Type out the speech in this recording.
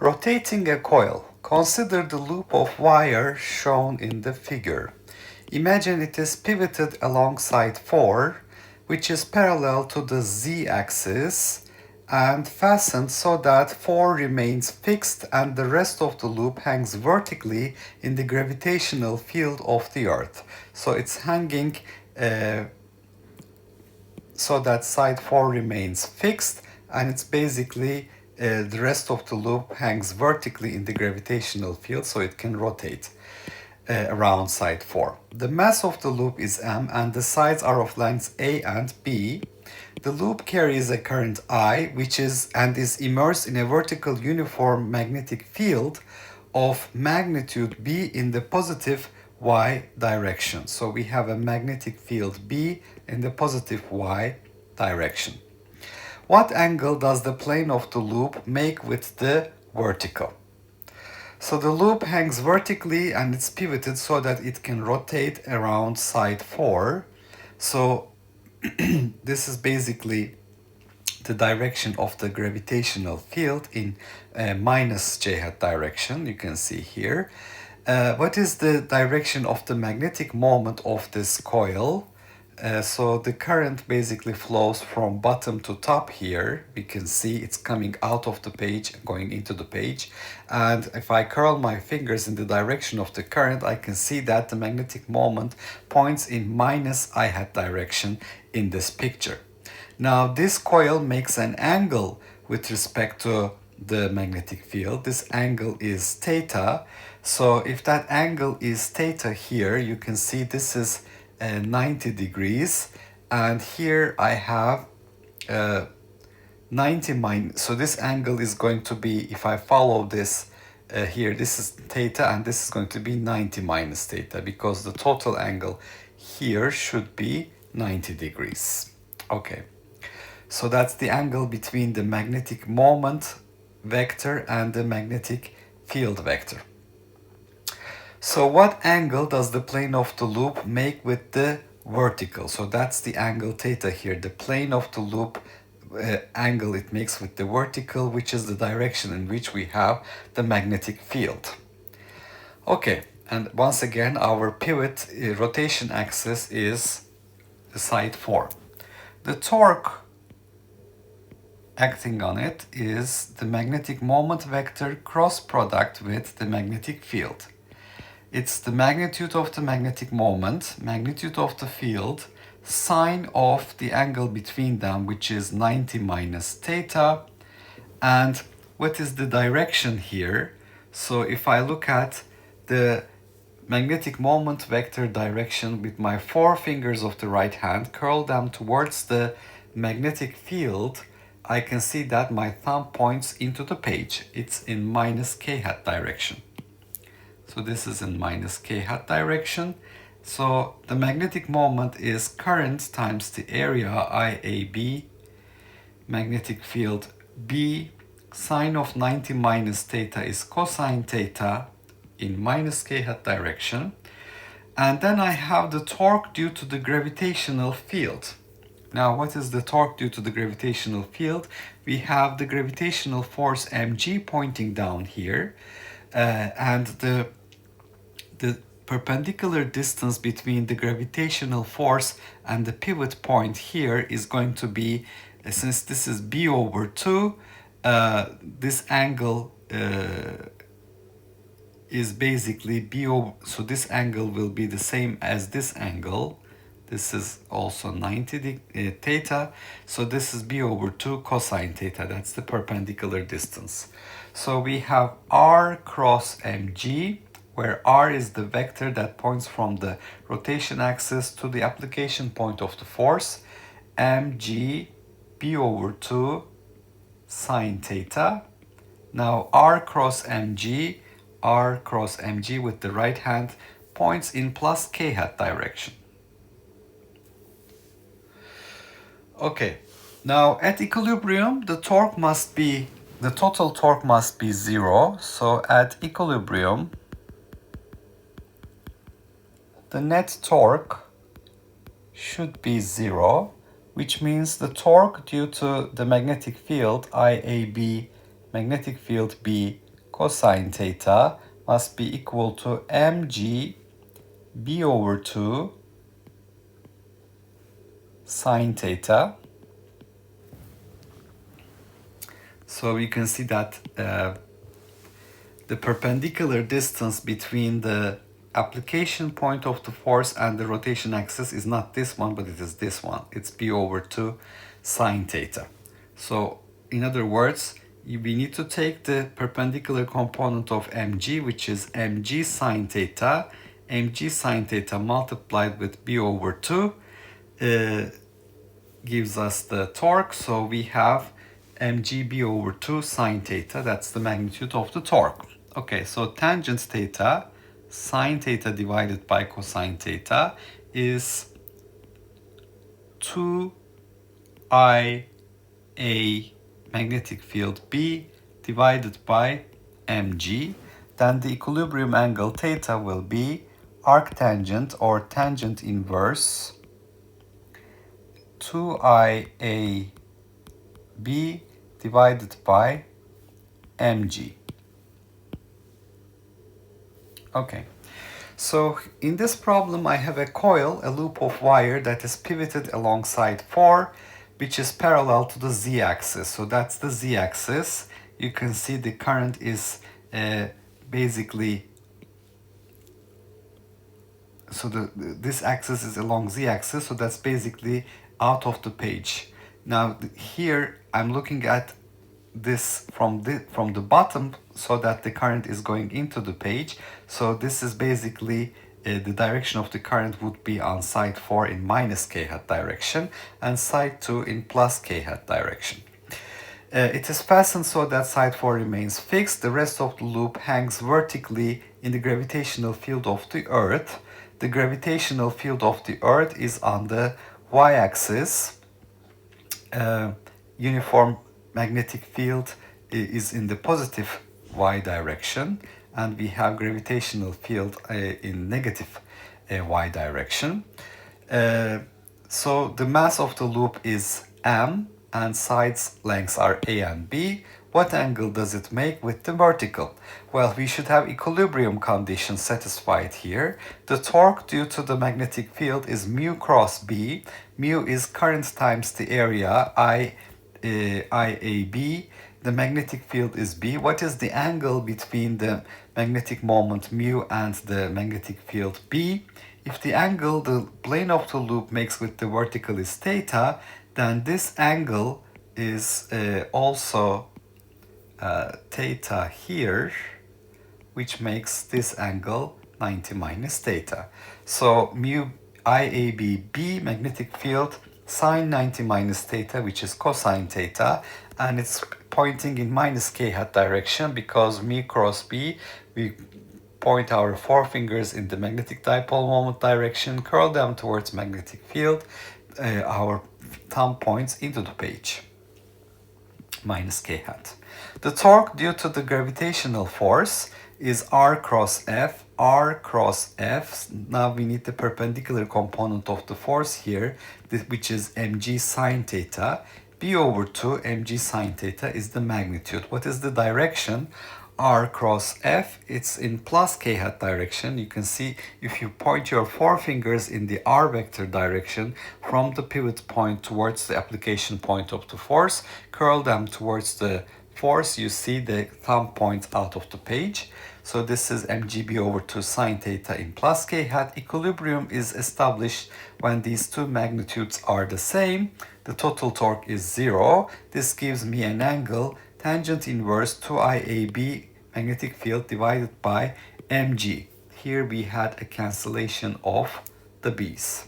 Rotating a coil. Consider the loop of wire shown in the figure. Imagine it is pivoted along side 4, which is parallel to the z-axis and fastened so that 4 remains fixed and the rest of the loop hangs vertically in the gravitational field of the Earth. So it's hanging so that side 4 remains fixed, and it's basically the rest of the loop hangs vertically in the gravitational field so it can rotate around side 4. The mass of the loop is m and the sides are of lengths a and b. The loop carries a current I, which is immersed in a vertical uniform magnetic field of magnitude b in the positive y direction. So we have a magnetic field b in the positive y direction. What angle does the plane of the loop make with the vertical? So the loop hangs vertically and it's pivoted so that it can rotate around side 4. So this is basically the direction of the gravitational field in minus j hat direction, you can see here. What is the direction of the magnetic moment of this coil? So the current basically flows from bottom to top here. We can see it's coming out of the page and going into the page. And if I curl my fingers in the direction of the current, I can see that the magnetic moment points in minus I hat direction in this picture. Now this coil makes an angle with respect to the magnetic field. This angle is theta. So if that angle is theta here, you can see this is 90 degrees, and here I have 90 minus, so this angle is going to be, if I follow this here, this is theta and this is going to be 90 minus theta, because the total angle here should be 90 degrees. Okay, so that's the angle between the magnetic moment vector and the magnetic field vector. So what angle does the plane of the loop make with the vertical? So that's the angle theta here, the plane of the loop angle it makes with the vertical, which is the direction in which we have the magnetic field. Okay, and once again our pivot rotation axis is the side 4. The torque acting on it is the magnetic moment vector cross product with the magnetic field. It's the magnitude of the magnetic moment, magnitude of the field, sine of the angle between them, which is 90 minus theta. And what is the direction here? So if I look at the magnetic moment vector direction with my 4 fingers of the right hand, curl them towards the magnetic field, I can see that my thumb points into the page. It's in minus k hat direction. So this is in minus k hat direction. So the magnetic moment is current times the area IAB, magnetic field B, sine of 90 minus theta is cosine theta in minus k hat direction. And then I have the torque due to the gravitational field. Now what is the torque due to the gravitational field? We have the gravitational force mg pointing down here, and the perpendicular distance between the gravitational force and the pivot point here is going to be, since this is b over 2, this angle is basically b over, so this angle will be the same as this angle. This is also 90 theta, so this is b over 2 cosine theta. That's the perpendicular distance. So we have r cross mg, where r is the vector that points from the rotation axis to the application point of the force, mg b over 2 sine theta. Now r cross mg with the right hand points in plus k hat direction. Okay, now at equilibrium the total torque must be 0. So at equilibrium the net torque should be 0, which means the torque due to the magnetic field IAB, magnetic field B, cosine theta must be equal to mg b over 2 sine theta. So we can see that the perpendicular distance between the application point of the force and the rotation axis is not this one, but it is this one. It's b over 2 sine theta. So in other words, we need to take the perpendicular component of mg, which is mg sine theta multiplied with b over 2 gives us the torque. So we have mg b over 2 sine theta. That's the magnitude of the torque. Okay, so tangent theta, sine theta divided by cosine theta is 2ia magnetic field B divided by mg. Then the equilibrium angle theta will be arctangent or tangent inverse 2ia B divided by mg. Okay, so in this problem I have a coil, a loop of wire that is pivoted along side 4, which is parallel to the z-axis. So that's the z-axis. You can see the current is basically, so this axis is along z-axis, so that's basically out of the page. Now here I'm looking at this from the bottom, so that the current is going into the page. So this is basically the direction of the current would be on side 4 in minus k hat direction and side 2 in plus k hat direction. It is fastened so that side 4 remains fixed. The rest of the loop hangs vertically in the gravitational field of the Earth. The gravitational field of the Earth is on the y-axis. Uniform magnetic field is in the positive y direction, and we have gravitational field in negative y direction. So the mass of the loop is m and sides lengths are a and b. What angle does it make with the vertical? Well, we should have equilibrium conditions satisfied here. The torque due to the magnetic field is mu cross b. Mu is current times the area IAB. The magnetic field is B. What is the angle between the magnetic moment mu and the magnetic field B? If the angle the plane of the loop makes with the vertical is theta, then this angle is also theta here, which makes this angle 90 minus theta. So mu IAB B magnetic field sine 90 minus theta, which is cosine theta, and it's pointing in minus k hat direction because mu cross b, we point our forefingers in the magnetic dipole moment direction, curl them towards magnetic field, our thumb points into the page, minus k hat. The torque due to the gravitational force is R cross F. R cross F. Now we need the perpendicular component of the force here, which is mg sine theta. B over 2 mg sine theta is the magnitude. What is the direction? R cross F, it's in plus k hat direction. You can see if you point your forefingers in the R vector direction from the pivot point towards the application point of the force, curl them towards the force, you see the thumb point out of the page. So this is mgb over 2 sine theta in plus k hat. Equilibrium is established when these two magnitudes are the same. The total torque is 0. This gives me an angle tangent inverse 2IAB magnetic field divided by mg. Here we had a cancellation of the b's.